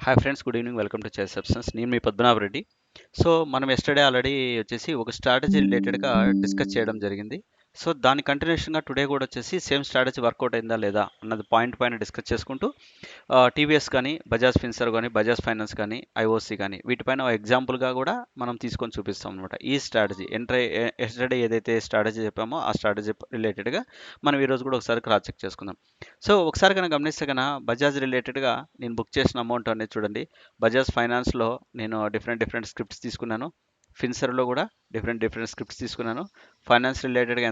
Hi friends, good evening. Welcome to చేస్ substance. నేను మీ Padmanabha Reddy. So మనం ఎస్టర్డే ఆల్రెడీ వచ్చేసి ఒక స్ట్రాటజీ రిలేటెడ్గా డిస్కస్ చేయడం జరిగింది. సో దాని కంటిన్యూషన్గా టుడే కూడా వచ్చేసి సేమ్ స్ట్రాటజీ వర్కౌట్ అయిందా లేదా అన్నది పాయింట్ పైన డిస్కస్ చేసుకుంటూ టీవీఎస్ కానీ, బజాజ్ ఫిన్సర్ కానీ, బజాజ్ ఫైనాన్స్ కానీ, ఐఓసి కానీ వీటిపైన ఎగ్జాంపుల్గా కూడా మనం తీసుకొని చూపిస్తాం అనమాట. ఈ స్ట్రాటజీ ఎస్టర్డే ఏదైతే స్ట్రాటజీ చెప్పామో ఆ స్ట్రాటజీ రిలేటెడ్గా మనం ఈరోజు కూడా ఒకసారి క్రాస్ చెక్ చేసుకుందాం. సో ఒకసారి కనుక గమనిస్తే కనుక బజాజ్ రిలేటెడ్గా నేను బుక్ చేసిన అమౌంట్ అనేది చూడండి. బజాజ్ ఫైనాన్స్లో నేను డిఫరెంట్ స్క్రిప్ట్స్ తీసుకున్నాను. ఫిన్సర్లో కూడా డిఫరెంట్ స్క్రిప్ట్స్ తీసుకున్నాను. ఫైనాన్స్ రిలేటెడ్గా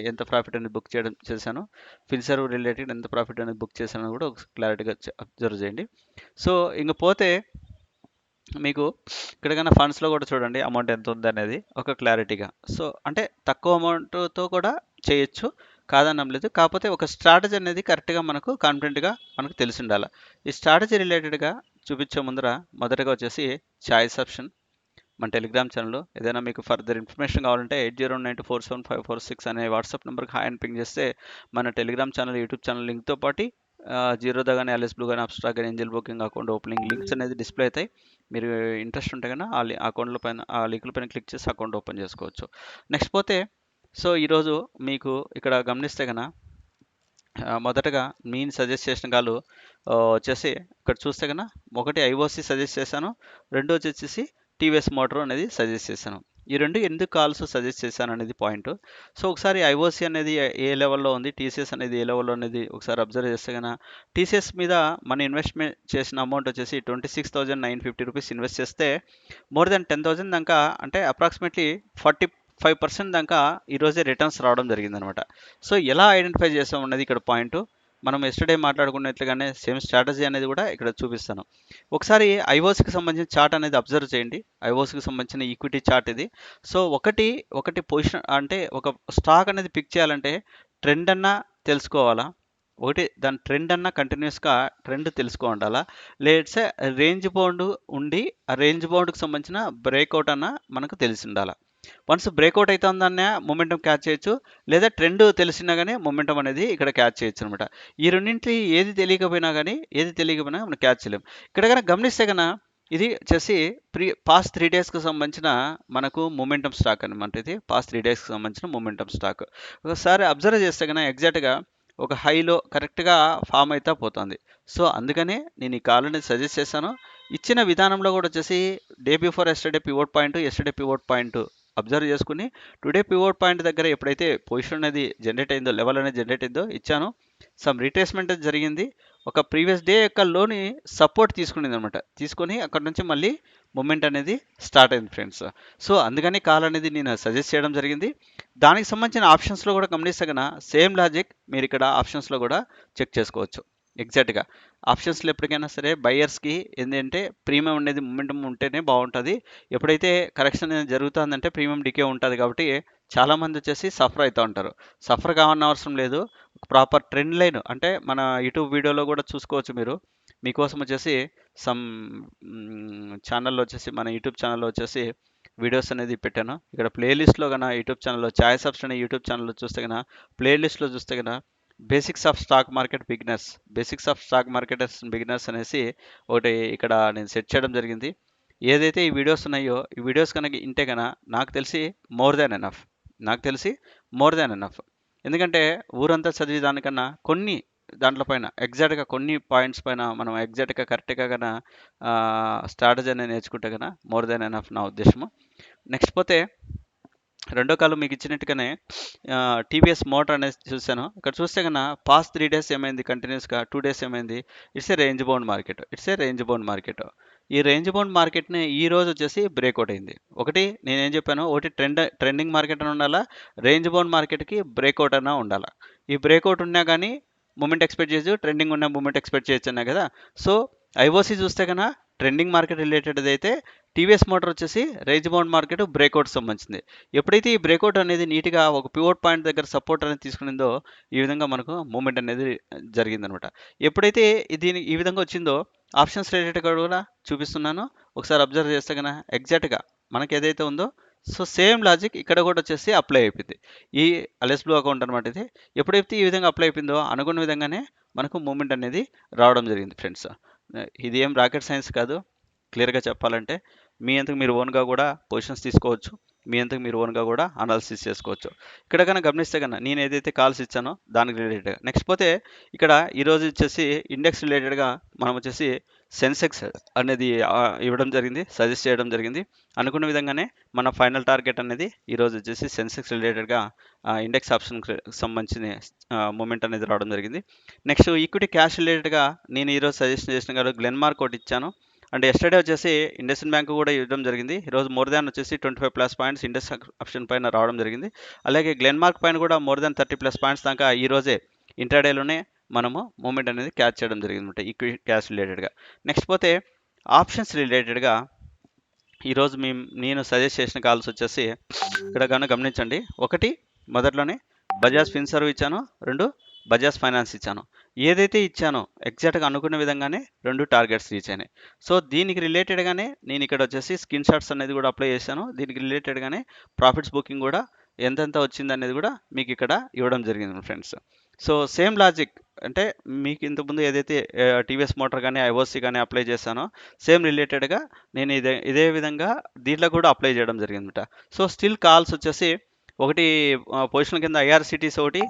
ఎంత ప్రాఫిట్ అనేది బుక్ చేశాను. ఫిన్సర్ రిలేటెడ్ ఎంత ప్రాఫిట్ అనేది బుక్ చేశాను కూడా ఒక క్లారిటీగా అబ్జర్వ్ చేయండి. సో ఇంక పోతే మీకు ఇక్కడ కన్నా ఫండ్స్లో కూడా చూడండి అమౌంట్ ఎంత ఉంది అనేది ఒక క్లారిటీగా. సో అంటే తక్కువ అమౌంట్తో కూడా చేయొచ్చు, కాదనడం లేదు. కాకపోతే ఒక స్ట్రాటజీ అనేది కరెక్ట్గా మనకు కాన్ఫిడెంట్గా మనకు తెలిసి ఉండాలి. ఈ స్ట్రాటజీ రిలేటెడ్గా చూపించే ముందర మొదటగా వచ్చేసి చాయిస్ ఆప్షన్ మన టెలిగ్రామ్ ఛానల్. ఏదైనా మీకు ఫర్దర్ ఇన్ఫర్మేషన్ కావాలంటే 8092475546 అనే వాట్సాప్ నెంబర్కి హాయ్ అని పింగ్ చేస్తే మన టెలిగ్రామ్ ఛానల్, యూట్యూబ్ ఛానల్ లింక్తో పాటు జీరోదా కానీ, ఎల్ఎస్ బ్లూ కానీ, అప్స్టాక్ కానీ, Angel booking account opening links అనేది డిస్ప్లే అవుతాయి. మీరు ఇంట్రెస్ట్ ఉంటే కన్నా ఆ అకౌంట్ల పైన ఆ లింకుల పైన క్లిక్ చేసి అకౌంట్ ఓపెన్ చేసుకోవచ్చు. నెక్స్ట్ పోతే సో ఈరోజు మీకు ఇక్కడ గమనిస్తే కన్నా మొదటగా నేను సజెస్ట్ చేసిన కాలు వచ్చేసి ఇక్కడ చూస్తే కన్నా ఒకటి ఐఓసి సజెస్ట్ చేశాను, రెండు వచ్చేసి టీవీఎస్ మోటార్ అనేది సజెస్ట్ చేశాను. ఈ రెండు ఎందుకు కాల్స్ సజెస్ట్ చేశాను అనేది పాయింట్. సో ఒకసారి ఐఓసి అనేది ఏ లెవెల్లో ఉంది, టీసీఎస్ అనేది ఏ లెవెల్లో అనేది ఒకసారి అబ్జర్వ్ చేస్తే కన్నా టీసీఎస్ మీద మన ఇన్వెస్ట్మెంట్ చేసిన అమౌంట్ వచ్చేసి 26,950 రూపీస్ ఇన్వెస్ట్ చేస్తే మోర్ దెన్ 10,000 దాకా, అంటే అప్రాక్సిమేట్లీ 45% దాకా ఈరోజే రిటర్న్స్ రావడం జరిగిందనమాట. సో ఎలా ఐడెంటిఫై చేసాం అన్నది ఇక్కడ పాయింట్. మనం ఎస్టర్డే మాట్లాడుకున్నట్లుగానే సేమ్ స్ట్రాటజీ అనేది కూడా ఇక్కడ చూపిస్తాను. ఒకసారి ఐఓసికి సంబంధించిన చార్ట్ అనేది అబ్జర్వ్ చేయండి. ఐఓసికి సంబంధించిన ఈక్విటీ చార్ట్ ఇది. సో ఒకటి పొజిషన్ అంటే ఒక స్టాక్ అనేది పిక్ చేయాలంటే ట్రెండ్ అన్నా తెలుసుకోవాలా, ఒకటి దాని ట్రెండ్ అన్నా కంటిన్యూస్గా ట్రెండ్ తెలుసుకోవాలా, లేట్సే రేంజ్ బౌండ్ ఉండి ఆ రేంజ్ బౌండ్కి సంబంధించిన బ్రేక్అవుట్ అన్న మనకు తెలిసి ఉండాలి. వన్స్ బ్రేక్అవుట్ అవుతుందన్న మొమెంటం క్యాచ్ చేయొచ్చు, లేదా ట్రెండ్ తెలిసినా కానీ మొమెంటం అనేది ఇక్కడ క్యాచ్ చేయొచ్చు అనమాట. ఈ రెండింటి ఏది తెలియకపోయినా మనం క్యాచ్ చేయలేం. ఇక్కడ కనుక గమనిస్తే కనుక ఇది వచ్చేసి పాస్ట్ 3 డేస్కి సంబంధించిన మనకు మొమెంటం స్టాక్ అనమాట. ఇది పాస్ట్ 3 డేస్కి సంబంధించిన మొమెంటం స్టాక్. ఒకసారి అబ్జర్వ్ చేస్తే కనుక ఎగ్జాక్ట్గా ఒక హైలో కరెక్ట్గా ఫామ్ అయితే పోతుంది. సో అందుకనే నేను ఈ కాల్ అనేది సజెస్ట్ చేశాను. ఇచ్చిన విధానంలో కూడా వచ్చేసి day before yesterday pivot point observe చేసుకుని టుడే పివోట్ పాయింట్ దగ్గర ఎప్పుడైతే పొజిషన్ అనేది జనరేట్ అయిందో, లెవెల్ అనేది జనరేట్ అయిందో ఇచ్చాను. సమ్ రీట్రేస్మెంట్ జరిగింది. ఒక ప్రీవియస్ డే యొక్క లోని సపోర్ట్ తీసుకునేది అనమాట. తీసుకొని అక్కడ నుంచి మళ్ళీ మూమెంట్ అనేది స్టార్ట్ అయింది ఫ్రెండ్స్. సో అందుకని కాల్ అనేది నేను సజెస్ట్ చేయడం జరిగింది. దానికి సంబంధించిన ఆప్షన్స్లో కూడా గమనిస్తే కనుక సేమ్ లాజిక్ మీరు ఇక్కడ ఆప్షన్స్లో కూడా చెక్ చేసుకోవచ్చు. ఎగ్జాక్ట్గా ఆప్షన్స్లో ఎప్పటికైనా సరే బయర్స్కి ఏంటంటే ప్రీమియం అనేది మూమెంటం ఉంటేనే బాగుంటుంది. ఎప్పుడైతే కరెక్షన్ అనేది జరుగుతుందంటే ప్రీమియం డికే ఉంటుంది. కాబట్టి చాలామంది వచ్చేసి సఫర్ అవుతూ ఉంటారు. సఫర్ కావాలన్న అవసరం లేదు. ప్రాపర్ ట్రెండ్ లైన్ అంటే మన యూట్యూబ్ వీడియోలో కూడా చూసుకోవచ్చు మీరు. మీకోసం వచ్చేసి సమ్ ఛానల్లో వచ్చేసి మన యూట్యూబ్ ఛానల్లో వచ్చేసి వీడియోస్ అనేది పెట్టాను. ఇక్కడ ప్లేలిస్ట్లో కన్నా యూట్యూబ్ ఛానల్లో చాయిస్ ఆప్షన్ అనే యూట్యూబ్ ఛానల్లో చూస్తే కన్నా ప్లేలిస్ట్లో చూస్తే కన్నా basics of stock market beginners అనేసి ఒకటి ఇక్కడ నేను సెట్ చేయడం జరిగింది. ఏదైతే ఈ వీడియోస్ ఉన్నాయో ఈ వీడియోస్ కనుక ఇంటే కన్నా నాకు తెలిసి మోర్ దాన్ ఎనఫ్. ఎందుకంటే ఊరంతా చదివే దానికన్నా కొన్ని దాంట్లో పైన ఎగ్జాక్ట్గా కొన్ని పాయింట్స్ పైన మనం ఎగ్జాక్ట్గా కరెక్ట్గా కన్నా స్ట్రాటజీ అనేది నేర్చుకుంటే కన్నా మోర్ దాన్ ఎనఫ్ నా ఉద్దేశము. నెక్స్ట్ పోతే రెండో కాలం మీకు ఇచ్చినట్టుగానే టీవీఎస్ మోటార్ అనేది చూశాను. ఇక్కడ చూస్తే కన్నా పాస్ట్ 3 డేస్ ఏమైంది, కంటిన్యూస్గా 2 డేస్ ఏమైంది, it's a range bound market. ఈ రేంజ్ బౌండ్ మార్కెట్ని ఈ రోజు వచ్చేసి బ్రేక్అవుట్ అయింది. ఒకటి నేనేం చెప్పాను, ఒకటి ట్రెండింగ్ మార్కెట్ అని ఉండాలా, రేంజ్ బౌండ్ మార్కెట్కి బ్రేక్అవుట్ అన్నా ఉండాలా. ఈ బ్రేక్అవుట్ ఉన్నా కానీ మూమెంట్ ఎక్స్పెక్ట్ చేయొచ్చు, ట్రెండింగ్ ఉన్న మూమెంట్ ఎక్స్పెక్ట్ చేయొచ్చు అన్నా కదా. సో ఐఓసి చూస్తే కన్నా ట్రెండింగ్ మార్కెట్ రిలేటెడ్ అయితే టీవీఎస్ మోటార్ వచ్చేసి రేంజ్ బౌండ్ మార్కెట్ బ్రేక్అవుట్ సంబంధించింది. ఎప్పుడైతే ఈ బ్రేక్అవుట్ అనేది నీట్గా ఒక పివోట్ పాయింట్ దగ్గర సపోర్ట్ అనేది తీసుకునిందో ఈ విధంగా మనకు మూమెంట్ అనేది జరిగిందనమాట. ఎప్పుడైతే ఈ విధంగా వచ్చిందో ఆప్షన్స్ రిలేటెడ్ కూడా చూపిస్తున్నాను. ఒకసారి అబ్జర్వ్ చేస్తే కన్నా ఎగ్జాక్ట్గా మనకి ఏదైతే ఉందో సో సేమ్ లాజిక్ ఇక్కడ కూడా వచ్చేసి అప్లై అయిపోయింది. ఈ ఎల్ఎస్ బ్లూ అకౌంట్ అనమాట ఇది. ఎప్పుడైతే ఈ విధంగా అప్లై అయిపోయిందో అనుకున్న విధంగానే మనకు మూమెంట్ అనేది రావడం జరిగింది ఫ్రెండ్స్. ఇది ఏం రాకెట్ సైన్స్ కాదు. క్లియర్గా చెప్పాలంటే మీ అంతకు మీరు ఓన్గా కూడా పొజిషన్స్ తీసుకోవచ్చు. మీ అంతకు మీరు ఓన్గా కూడా అనాలిసిస్ చేసుకోవచ్చు. ఇక్కడ కన్నా గమనిస్తే కన్నా నేను ఏదైతే కాల్స్ ఇచ్చానో దానికి రిలేటెడ్గా నెక్స్ట్ పోతే ఇక్కడ ఈరోజు వచ్చేసి ఇండెక్స్ రిలేటెడ్గా మనం వచ్చేసి సెన్సెక్స్ అనేది ఇవ్వడం జరిగింది, సజెస్ట్ చేయడం జరిగింది. అనుకున్న విధంగానే మన ఫైనల్ టార్గెట్ అనేది ఈరోజు వచ్చేసి సెన్సెక్స్ రిలేటెడ్గా ఇండెక్స్ ఆప్షన్కి సంబంధించిన మూమెంట్ అనేది రావడం జరిగింది. నెక్స్ట్ ఈక్విటీ క్యాష్ రిలేటెడ్గా నేను ఈరోజు సజెషన్ చేసిన గారు గ్లెన్మార్క్ ఒకటి ఇచ్చాను. అండ్ ఎస్టర్డే వచ్చేసి ఇండస్ఇండ్ బ్యాంక్ కూడా ఇవ్వడం జరిగింది. ఈరోజు మోర్ దాన్ వచ్చేసి 25+ పాయింట్స్ ఇండెక్స్ ఆప్షన్ పైన రావడం జరిగింది. అలాగే గ్లెన్మార్క్ పైన కూడా మోర్ దాన్ 30+ పాయింట్స్ దాకా ఈ రోజే ఇంట్రాడేలోనే మనము మూమెంట్ అనేది క్యాచ్ చేయడం జరిగింది అనమాట ఈక్విటీ క్యాష్ రిలేటెడ్గా. నెక్స్ట్ పోతే ఆప్షన్స్ రిలేటెడ్గా ఈరోజు నేను సజెస్ట్ చేసిన కాల్స్ వచ్చేసి ఇక్కడ కనుక గమనించండి. ఒకటి మొదట్లోనే బజాజ్ ఫిన్సర్వ్ ఇచ్చాను, 2 బజాజ్ ఫైనాన్స్ ఇచ్చాను. ఏదైతే ఇచ్చానో ఎగ్జాక్ట్గా అనుకున్న విధంగానే 2 టార్గెట్స్ రీచ్ అయినాయి. సో దీనికి రిలేటెడ్గానే నేను ఇక్కడ వచ్చేసి స్క్రీన్ షాట్స్ అనేది కూడా అప్లై చేశాను. దీనికి రిలేటెడ్గానే ప్రాఫిట్స్ బుకింగ్ కూడా ఎంతెంత వచ్చింది అనేది కూడా మీకు ఇక్కడ ఇవ్వడం జరిగింది ఫ్రెండ్స్. సో సేమ్ లాజిక్ అంటే మీకు ఇంతకుముందు ఏదైతే టీవీఎస్ మోటార్ కానీ ఐఓసి కానీ అప్లై చేశానో సేమ్ రిలేటెడ్గా నేను ఇదే విధంగా దీంట్లో కూడా అప్లై చేయడం జరిగిందన్నమాట. సో స్టిల్ కాల్స్ వచ్చేసి ఒకటి పొజిషన్ కింద ఐఆర్సిటీస్ ఒకటి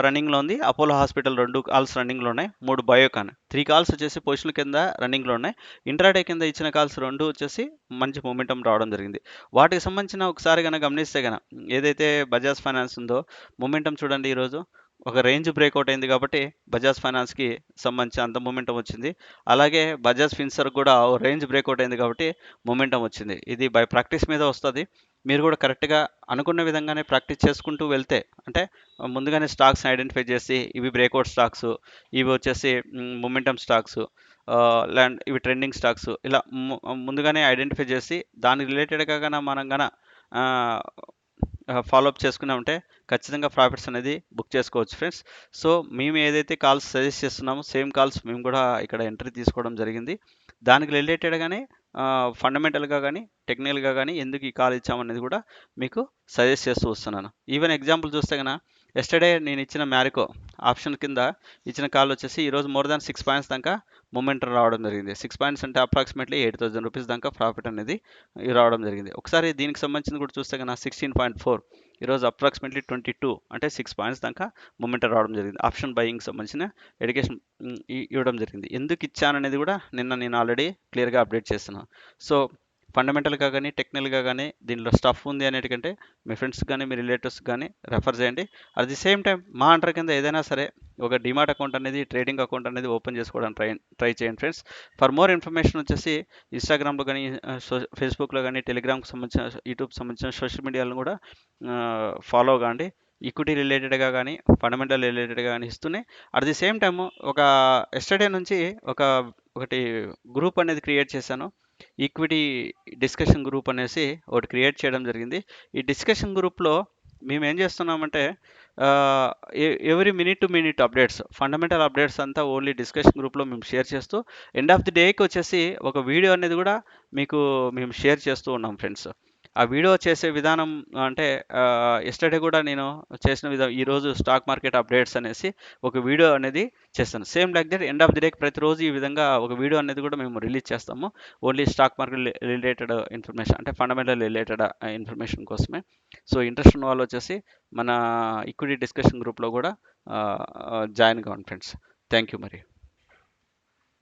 రన్నింగ్లో ఉంది, అపోలో హాస్పిటల్ 2 కాల్స్ రన్నింగ్లో ఉన్నాయి, 3 బయోకాన్ 3 కాల్స్ వచ్చేసి పొజిషన్ కింద రన్నింగ్లో ఉన్నాయి. ఇంట్రాడే కింద ఇచ్చిన కాల్స్ 2 వచ్చేసి మంచి మూమెంటం రావడం జరిగింది. వాటికి సంబంధించిన ఒకసారి కనుక గమనిస్తే కనుక ఏదైతే బజాజ్ ఫైనాన్స్ ఉందో మూమెంటం చూడండి. ఈరోజు ఒక రేంజ్ బ్రేక్అవుట్ అయింది కాబట్టి బజాజ్ ఫైనాన్స్కి సంబంధించి అంత మూమెంటం వచ్చింది. అలాగే బజాజ్ ఫిన్సర్ కూడా రేంజ్ బ్రేక్అవుట్ అయింది కాబట్టి మూమెంటం వచ్చింది. ఇది బై ప్రాక్టీస్ మీద వస్తుంది. మీరు కూడా కరెక్ట్గా అనుకున్న విధంగానే ప్రాక్టీస్ చేసుకుంటూ వెళ్తే అంటే ముందుగానే స్టాక్స్ ఐడెంటిఫై చేసి ఇవి బ్రేక్అవుట్ స్టాక్స్, ఇవి వచ్చేసి మూమెంటం స్టాక్స్, ల్యాండ్ ఇవి ట్రెండింగ్ స్టాక్స్, ఇలా ముందుగానే ఐడెంటిఫై చేసి దానికి రిలేటెడ్గా కన్నా మనం కన్నా ఫాలోఅప్ చేసుకునే ఉంటే ఖచ్చితంగా ప్రాఫిట్స్ అనేది బుక్ చేసుకోవచ్చు ఫ్రెండ్స్. సో మేము ఏదైతే కాల్స్ సజెస్ట్ చేస్తున్నామో సేమ్ కాల్స్ మేము కూడా ఇక్కడ ఎంట్రీ తీసుకోవడం జరిగింది. దానికి రిలేటెడ్గానే ఫండమెంటల్గా కానీ టెక్నికల్గా కానీ ఎందుకు ఈ కాల్ ఇచ్చామనేది కూడా మీకు సజెస్ట్ చేస్తూ వస్తున్నాను. ఈవెన్ ఎగ్జాంపుల్ చూస్తే కన్నా ఎస్టర్డే నేను ఇచ్చిన మ్యారికో ఆప్షన్ కింద ఇచ్చిన కాల్ వచ్చేసి ఈరోజు మోర్ దాన్ 6 పాయింట్స్ దాకా మూమెంట్ రావడం జరిగింది. 6 పాయింట్స్ అంటే అప్రాక్సిమేట్లీ 8,000 రూపీస్ దాకా ప్రాఫిట్ అనేది రావడం జరిగింది. ఒకసారి దీనికి సంబంధించింది కూడా చూస్తే కన్నా 16.4 ఈరోజు అప్రాక్సిమేట్లీ 22 అంటే 6 పాయింట్స్ దాకా మూమెంట్ రావడం జరిగింది. ఆప్షన్ బయింగ్ సంబంధించిన ఎడ్యుకేషన్ ఇవ్వడం జరిగింది. ఎందుకు ఇచ్చాననేది కూడా నేను ఆల్రెడీ క్లియర్గా అప్డేట్ చేస్తున్నాను. సో ఫండమెంటల్గా కానీ టెక్నికల్గా కానీ దీనిలో స్టఫ్ ఉంది అనేటికంటే మీ ఫ్రెండ్స్ కానీ మీ రిలేటివ్స్ కానీ రెఫర్ చేయండి. అట్ ది సేమ్ టైం మా అంటర్ కింద ఏదైనా సరే ఒక డిమాట్ అకౌంట్ అనేది ట్రేడింగ్ అకౌంట్ అనేది ఓపెన్ చేసుకోవడానికి ట్రై చేయండి ఫ్రెండ్స్. ఫర్ మోర్ ఇన్ఫర్మేషన్ వచ్చేసి ఇన్స్టాగ్రామ్లో కానీ ఫేస్బుక్లో కానీ టెలిగ్రామ్కి సంబంధించిన యూట్యూబ్ సంబంధించిన సోషల్ మీడియాలను కూడా ఫాలో కాండి. ఈక్విటీ రిలేటెడ్గా కానీ ఫండమెంటల్ రిలేటెడ్గా కానీ ఇస్తూనే at the same time yesterday నుంచి ఒకటి గ్రూప్ అనేది క్రియేట్ చేశాను. ఈక్విటీ డిస్కషన్ గ్రూప్ అనేసి ఒకటి క్రియేట్ చేయడం జరిగింది. ఈ డిస్కషన్ గ్రూప్లో మేము ఏం చేస్తున్నామంటే every minute to minute updates, fundamental updates అంతా ఓన్లీ డిస్కషన్ గ్రూప్లో మేము షేర్ చేస్తూ ఎండ్ ఆఫ్ ది డేకి వచ్చేసి ఒక వీడియో అనేది కూడా మీకు మేము షేర్ చేస్తూ ఉన్నాం ఫ్రెండ్స్. ఆ వీడియో చేసే విధానం అంటే ఎస్టర్డే కూడా నేను చేసిన ఈరోజు స్టాక్ మార్కెట్ అప్డేట్స్ అనేసి ఒక వీడియో అనేది చేస్తాను. Same like that end of the day ప్రతిరోజు ఈ విధంగా ఒక వీడియో అనేది కూడా మేము రిలీజ్ చేస్తాము. Only stock market related information అంటే ఫండమెంటల్ రిలేటెడ్ ఇన్ఫర్మేషన్ కోసమే. సో ఇంట్రెస్ట్ ఉన్న వాళ్ళు వచ్చేసి మన ఈక్విటీ డిస్కషన్ గ్రూప్లో కూడా జాయిన్ కావండి ఫ్రెండ్స్. థ్యాంక్ యూ మరి.